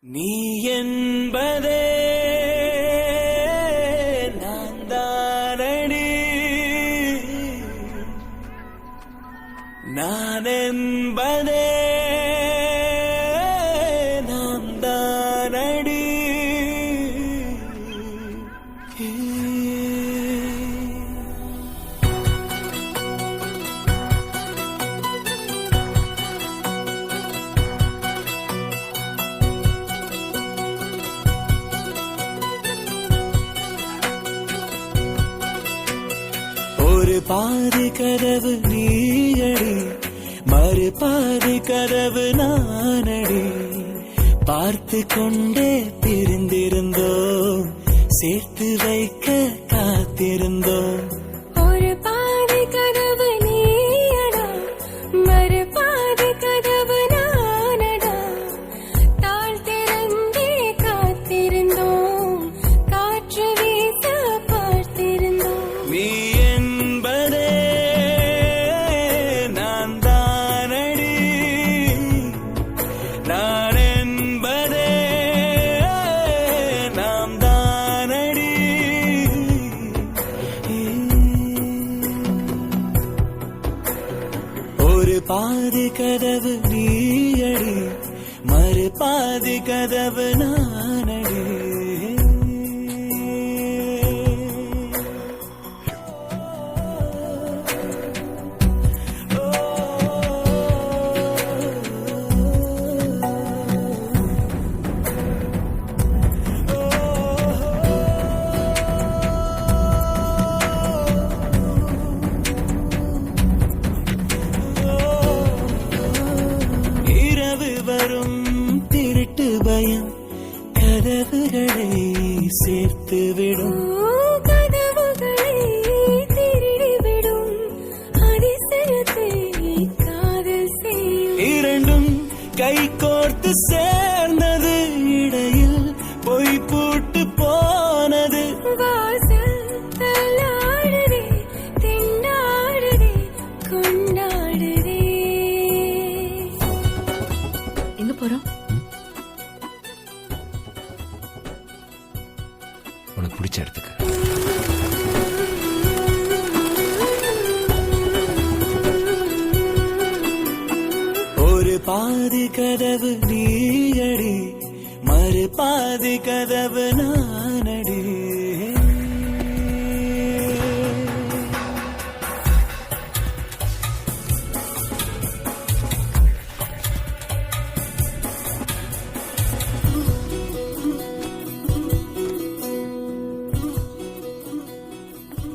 நீ என்பதே நான் தானடி, நான் என்பதே நாம் தானடி. ஒரு பாதி கதவு நீயடி, மறு பாதி கதவு நானடி. பார்த்து கொண்டே பிரிந்திருந்தோம், சேர்த்து வைக்க காத்திருந்தோம். ஒரு பாதி கதவு நீயடா, மறு பாதி கதவு நானடா. தாழ் திறந்தே காத்திருந்தோம், காற்று வீச பார்த்திருந்தோம். நீ என்பதே நான் தானடி, நான் என்பதே நாம் தானடி. ஒரு பாதி கதவு நீயடி, மறு பாதி கதவு நானடி. இரவு வரும் திருட்டு பயம் கதவுகளை சேர்த்துவிடும். கதவுகளை திருடிவிடும், அதிசயத்தை காதல் செய்யும். இரண்டும் கை கோர்த்து சேர்ந்தது, இடையில் பொய் பூட்டு போனது. வாசல் தள்ளாடுதே, திண்டாடுதே, கொண்டாடுதே. எங்க போறோம்? உனக்கு பிடிச்ச இடத்துக்கு. ஒரு பாதி கதவு நீயடி, மறு பாதி கதவு நானடி.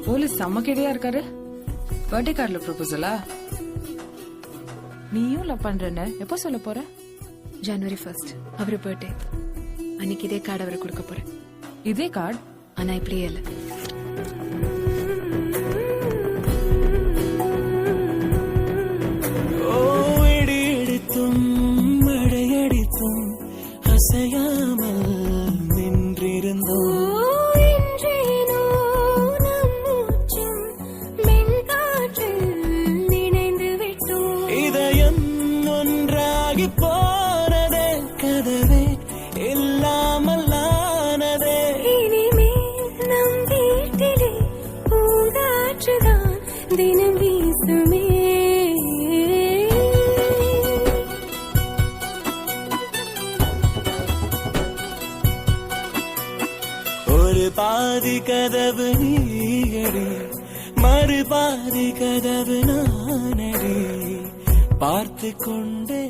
போலீஸ் செம்ம கேடியா இருக்காரு. பர்த்டே கார்டுல ப்ரொபோசலா? நீயும் லவ் பண்றேன்னு எப்போ சொல்ல போற? ஜனவரி 1 அவரு பர்த்டே அன்னைக்கு இதே கார்டு அவருக்கு கொடுக்க போறேன். இதே கார்டு? ஆனா இப்படியே இல்ல. ஓ இடி இடித்தும் மழையடித்தும் அசையாமல் நின்றிருந்தோம். இன்றேனோ நம் மூச்சும் மென்காற்றில் நினைந்து விட்டோம். இதயம் ஒன்றாகி போனதே, கதவே இல்லாமல் ஆனதே. இனிமேல் நம் வீட்டிலே பூங்காற்றுதான் தினம் வீசுமே. ஒரு பாதி கதவு நீயடி, மறு பாதி கதவு நானடி. பார்த்து கொண்டே